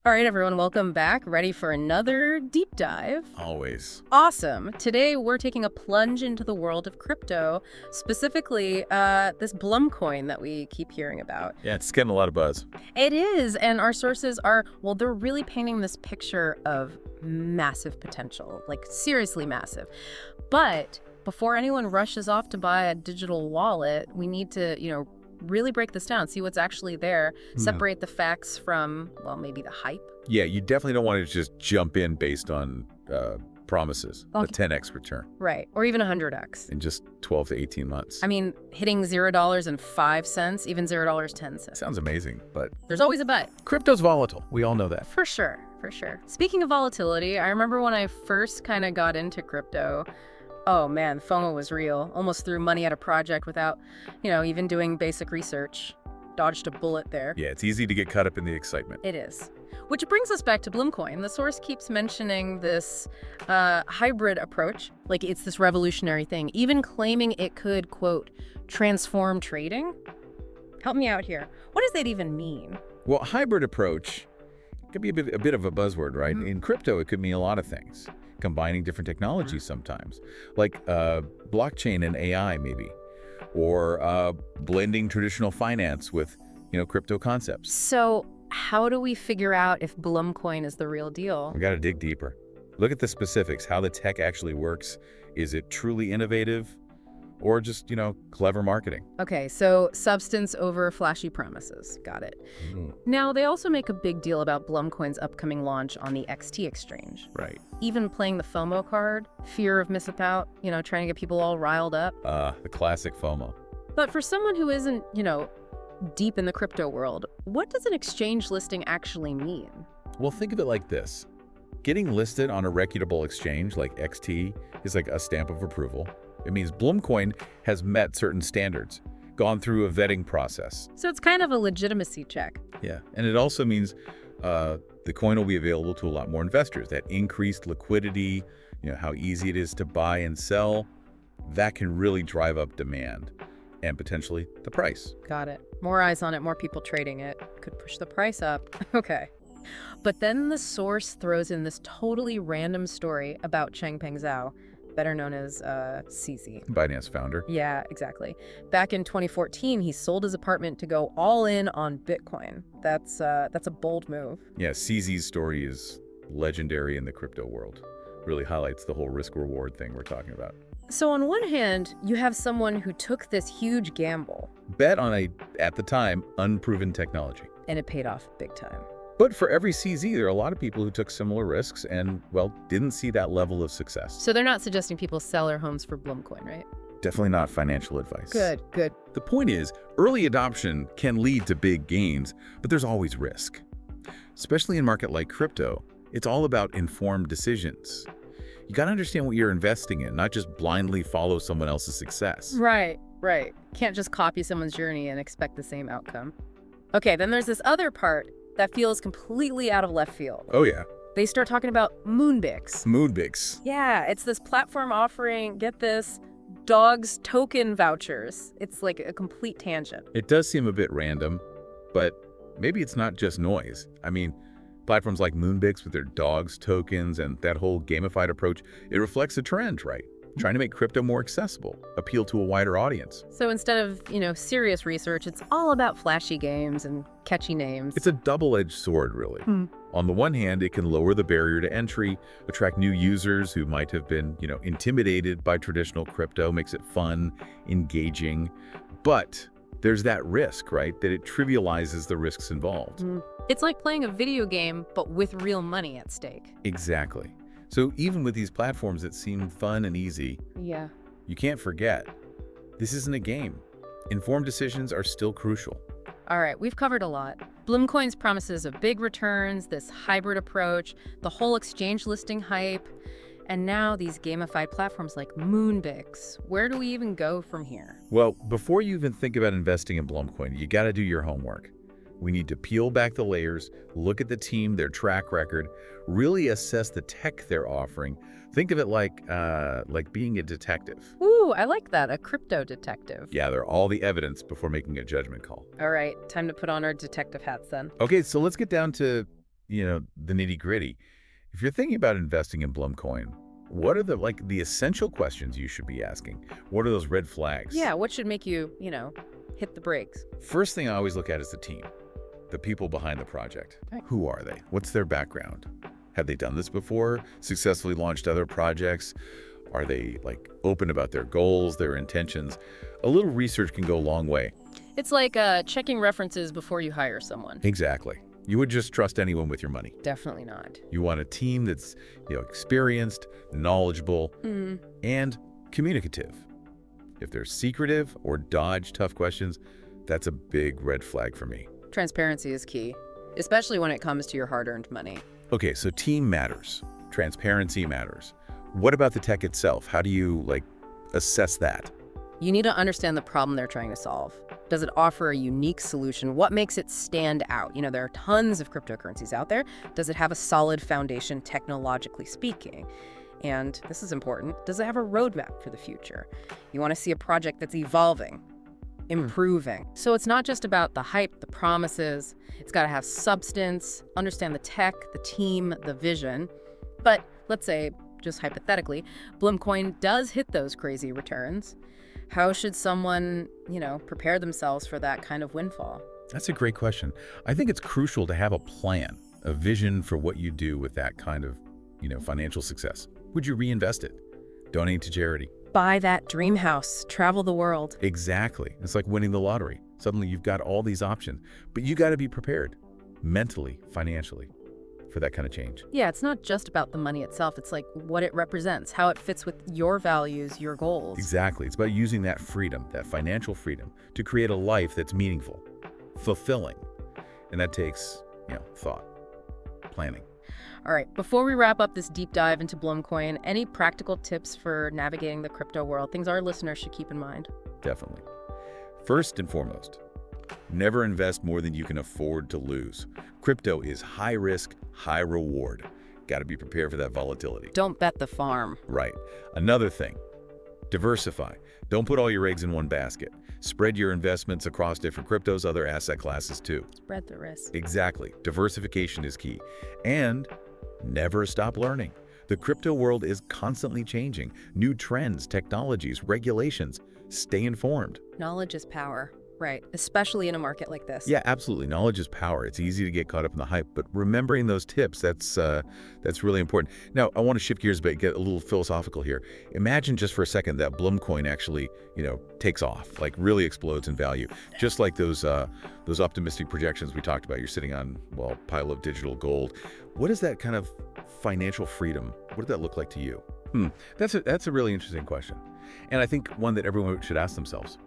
All right, everyone, welcome back. Ready for another deep dive? Always. Awesome. Today, we're taking a plunge into the world of crypto, specifically this Blum coin that we keep hearing about. Yeah, it's getting a lot of buzz. It is, and our sources are, well, they're really painting this picture of massive potential, like seriously massive. But before anyone rushes off to buy a digital wallet, we need to, really break this down, see what's actually there, separate the facts from, well, maybe the hype. Yeah, you definitely don't want to just jump in based on promises, a 10x return Right, or even 100x. in just 12 to 18 months. I mean, hitting $0.05, even $0.10. Sounds amazing, but There's always a but. crypto's volatile. We all know that. For sure, for sure. Speaking of volatility, I remember when I first kind of got into crypto, oh man, FOMO was real. Almost threw money at a project without, even doing basic research. Dodged a bullet there. Yeah, it's easy to get caught up in the excitement. It is. Which brings us back to Bloomcoin. The source keeps mentioning this hybrid approach, like it's this revolutionary thing, even claiming it could, quote, transform trading. Help me out here. What does that even mean? Well, hybrid approach could be a bit of a buzzword, right? In crypto, it could mean a lot of things. Combining different technologies sometimes, like blockchain and AI maybe, or blending traditional finance with, crypto concepts. So how do we figure out if Blumcoin is the real deal? We got to dig deeper. Look at the specifics, how the tech actually works. Is it truly innovative or just, clever marketing? Okay, so substance over flashy promises. Got it. Now, they also make a big deal about Blumcoin's upcoming launch on the XT exchange. Right. Even playing the FOMO card, fear of missing out, trying to get people all riled up. The classic FOMO. But for someone who isn't, deep in the crypto world, what does an exchange listing actually mean? Well, think of it like this. Getting listed on a reputable exchange like XT is like a stamp of approval. It means Blumcoin has met certain standards, gone through a vetting process. So it's kind of a legitimacy check. Yeah, and it also means the coin will be available to a lot more investors. That increased liquidity, how easy it is to buy and sell, that can really drive up demand and potentially the price. Got it. More eyes on it, more people trading it. Could push the price up. Okay. But then the source throws in this totally random story about Changpeng Zhao, better known as CZ. Binance founder. Yeah, exactly. Back in 2014, he sold his apartment to go all in on Bitcoin. That's a bold move. Yeah, CZ's story is legendary in the crypto world. Really highlights the whole risk-reward thing we're talking about. So on one hand, you have someone who took this huge gamble. Bet on a, at the time, unproven technology. And it paid off big time. But for every CZ, there are a lot of people who took similar risks and, well, didn't see that level of success. So they're not suggesting people sell their homes for Blumcoin, right? Definitely not financial advice. Good, good. The point is, early adoption can lead to big gains, but there's always risk. Especially in a market like crypto, it's all about informed decisions. You got to understand what you're investing in, not just blindly follow someone else's success. Right, right. Can't just copy someone's journey and expect the same outcome. Okay, then there's this other part that feels completely out of left field. Oh, yeah. They start talking about Moonbix. Moonbix. Yeah, it's this platform offering, get this, dogs token vouchers. It's like a complete tangent. It does seem a bit random, but maybe it's not just noise. I mean, platforms like Moonbix with their dogs tokens and that whole gamified approach, it reflects a trend, right? Trying to make crypto more accessible, appeal to a wider audience. So instead of, serious research, it's all about flashy games and catchy names. It's a double-edged sword, really. On the one hand, it can lower the barrier to entry, attract new users who might have been, intimidated by traditional crypto, makes it fun, engaging. But there's that risk, right? That it trivializes the risks involved. It's like playing a video game, but with real money at stake. Exactly. So even with these platforms that seem fun and easy, Yeah. you can't forget, this isn't a game. Informed decisions are still crucial. All right, we've covered a lot. Blumcoin's promises of big returns, this hybrid approach, the whole exchange listing hype, and now these gamified platforms like Moonbix. Where do we even go from here? Well, before you even think about investing in Blumcoin, you got to do your homework. We need to peel back the layers, look at the team, their track record, really assess the tech they're offering. Think of it like being a detective. Ooh, I like that, a crypto detective. Gather all the evidence before making a judgment call. All right, time to put on our detective hats then. Okay, so let's get down to, the nitty-gritty. If you're thinking about investing in Blum coin, what are the essential questions you should be asking? What are those red flags? Yeah, what should make you, hit the brakes? First thing I always look at is the team, the people behind the project. Okay. Who are they? What's their background? Have they done this before? Successfully launched other projects? Are they open about their goals, their intentions? A little research can go a long way. It's like checking references before you hire someone. Exactly. You would just trust anyone with your money. Definitely not. You want a team that's, experienced, knowledgeable, and communicative. If they're secretive or dodge tough questions, that's a big red flag for me. Transparency is key, especially when it comes to your hard-earned money. Okay, so team matters. Transparency matters. What about the tech itself? How do you, assess that? You need to understand the problem they're trying to solve. Does it offer a unique solution? What makes it stand out? There are tons of cryptocurrencies out there. Does it have a solid foundation technologically speaking? And this is important, does it have a roadmap for the future? You want to see a project that's evolving, improving. So it's not just about the hype, the promises. It's got to have substance, understand the tech, the team, the vision. But let's say, just hypothetically, Blum coin does hit those crazy returns. How should someone, prepare themselves for that kind of windfall? That's a great question. I think it's crucial to have a plan, a vision for what you do with that kind of, financial success. Would you reinvest it? Donate to charity? Buy that dream house, travel the world. Exactly. It's like winning the lottery. Suddenly you've got all these options, but you got to be prepared mentally, financially, for that kind of change. Yeah, it's not just about the money itself. It's like what it represents, how it fits with your values, your goals. Exactly. It's about using that freedom, that financial freedom, to create a life that's meaningful, fulfilling. And that takes, thought, planning. All right, before we wrap up this deep dive into Blum coin, any practical tips for navigating the crypto world, things our listeners should keep in mind? Definitely. First and foremost, never invest more than you can afford to lose. Crypto is high risk, high reward. Got to be prepared for that volatility. Don't bet the farm. Right. Another thing, diversify. Don't put all your eggs in one basket. Spread your investments across different cryptos, other asset classes too. Spread the risk. Exactly. Diversification is key. And never stop learning. The crypto world is constantly changing. New trends, technologies, regulations. Stay informed. Knowledge is power. Right, especially in a market like this. Yeah, absolutely. Knowledge is power. It's easy to get caught up in the hype, but remembering those tips, that's really important. Now, I want to shift gears a bit, get a little philosophical here. Imagine just for a second that Blum coin actually, takes off, really explodes in value. Just like those optimistic projections we talked about. You're sitting on, a pile of digital gold. What is that kind of financial freedom? What does that look like to you? That's a really interesting question. And I think one that everyone should ask themselves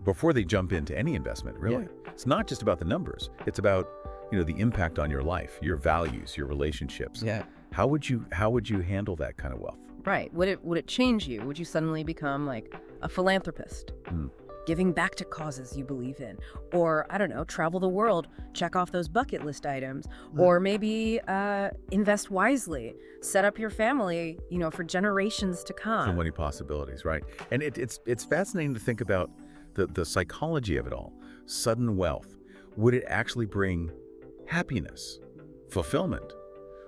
before they jump into any investment, really. Yeah. It's not just about the numbers. It's about, the impact on your life, your values, your relationships. Yeah. How would you handle that kind of wealth? Right. Would it change you? Would you suddenly become like a philanthropist? Giving back to causes you believe in? Or, I don't know, travel the world, check off those bucket list items. Or maybe invest wisely, set up your family, for generations to come. So many possibilities, right? And it's fascinating to think about the psychology of it all. Sudden wealth. Would it actually bring happiness, fulfillment,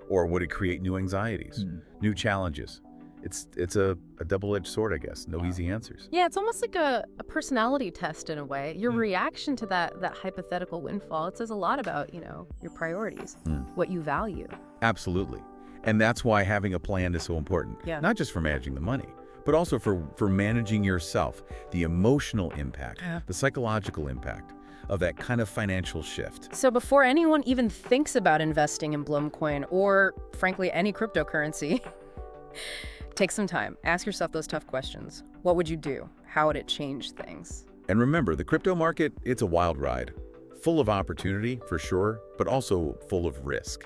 or would it create new anxieties, new challenges? It's a double-edged sword, I guess. No easy answers. Yeah, it's almost like a personality test in a way. Your reaction to that hypothetical windfall, it says a lot about, your priorities, what you value. Absolutely. And that's why having a plan is so important. Yeah. Not just for managing the money, but also for managing yourself, the emotional impact, the psychological impact of that kind of financial shift. So before anyone even thinks about investing in Blum coin or, frankly, any cryptocurrency, take some time. Ask yourself those tough questions. What would you do? How would it change things? And remember, the crypto market, it's a wild ride. Full of opportunity, for sure, but also full of risk.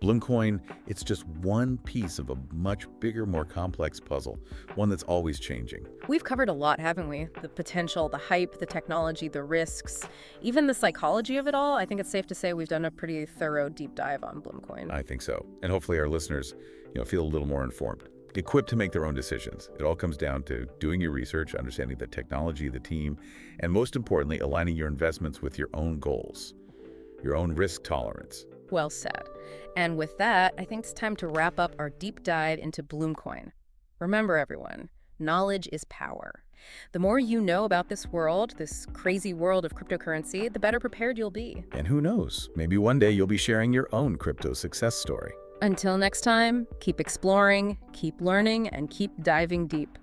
Blum coin, it's just one piece of a much bigger, more complex puzzle, one that's always changing. We've covered a lot, haven't we? The potential, the hype, the technology, the risks, even the psychology of it all. I think it's safe to say we've done a pretty thorough deep dive on Blum coin. I think so. And hopefully our listeners, feel a little more informed, equipped to make their own decisions. It all comes down to doing your research, understanding the technology, the team, and most importantly, aligning your investments with your own goals, your own risk tolerance, Well said. And with that, I think it's time to wrap up our deep dive into Bloomcoin. Remember, everyone, knowledge is power. The more you know about this world, this crazy world of cryptocurrency, the better prepared you'll be. And who knows, maybe one day you'll be sharing your own crypto success story. Until next time, keep exploring, keep learning, and keep diving deep.